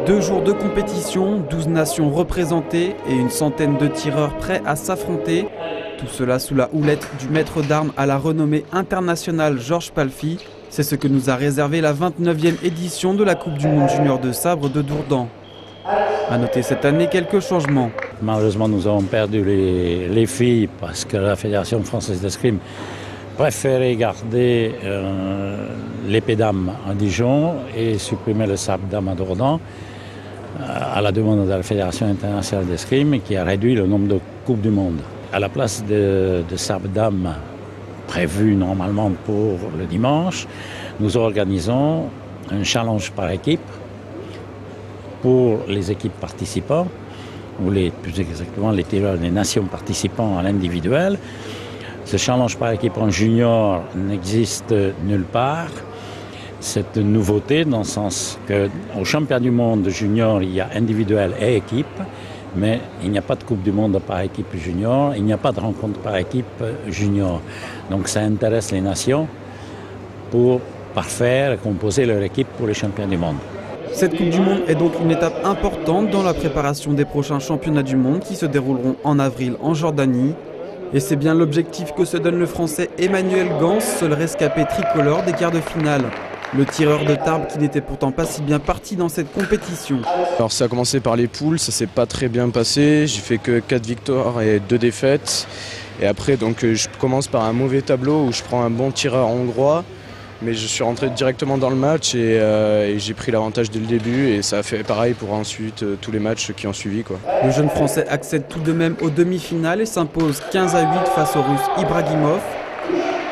2 jours de compétition, 12 nations représentées et une centaine de tireurs prêts à s'affronter. Tout cela sous la houlette du maître d'armes à la renommée internationale Georges Palffy. C'est ce que nous a réservé la 29e édition de la Coupe du Monde Junior de sabre de Dourdan. A noter cette année quelques changements. Malheureusement, nous avons perdu les filles parce que la Fédération française d'escrime préférait garder l'épée d'âme à Dijon et supprimer le sabre d'âme à Dourdan à la demande de la Fédération internationale d'escrime qui a réduit le nombre de Coupes du Monde. À la place de sabre d'âme prévu normalement pour le dimanche, nous organisons un challenge par équipe pour les équipes participantes, ou plus exactement les tireurs des nations participants à l'individuel. Ce challenge par équipe en junior n'existe nulle part. C'est une nouveauté dans le sens qu'au championnat du monde junior, il y a individuel et équipe, mais il n'y a pas de Coupe du Monde par équipe junior, il n'y a pas de rencontre par équipe junior. Donc ça intéresse les nations pour parfaire et composer leur équipe pour les championnats du monde. Cette Coupe du Monde est donc une étape importante dans la préparation des prochains championnats du monde qui se dérouleront en avril en Jordanie. Et c'est bien l'objectif que se donne le Français Emmanuel Gans, seul rescapé tricolore des quarts de finale. Le tireur de Tarbes qui n'était pourtant pas si bien parti dans cette compétition. Alors ça a commencé par les poules, ça s'est pas très bien passé. J'ai fait que 4 victoires et 2 défaites. Et après donc je commence par un mauvais tableau où je prends un bon tireur hongrois. Mais je suis rentré directement dans le match et j'ai pris l'avantage dès le début et ça a fait pareil pour ensuite tous les matchs qui ont suivi, quoi. Le jeune Français accède tout de même aux demi-finales et s'impose 15-8 face au Russe Ibragimov.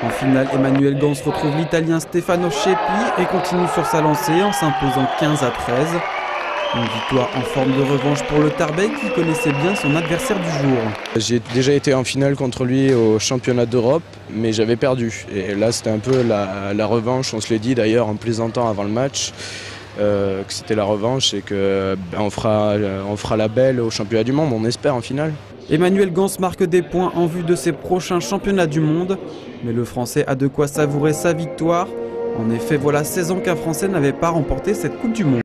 En finale, Emmanuel Gans retrouve l'Italien Stefano Ceppi et continue sur sa lancée en s'imposant 15-13. Une victoire en forme de revanche pour le Tarbais qui connaissait bien son adversaire du jour. J'ai déjà été en finale contre lui au championnat d'Europe, mais j'avais perdu. Et là, c'était un peu la revanche. On se l'est dit d'ailleurs en plaisantant avant le match, que c'était la revanche et qu'on fera la belle au championnat du monde, on espère, en finale. Emmanuel Gans marque des points en vue de ses prochains championnats du monde, mais le Français a de quoi savourer sa victoire. En effet, voilà 16 ans qu'un Français n'avait pas remporté cette Coupe du Monde.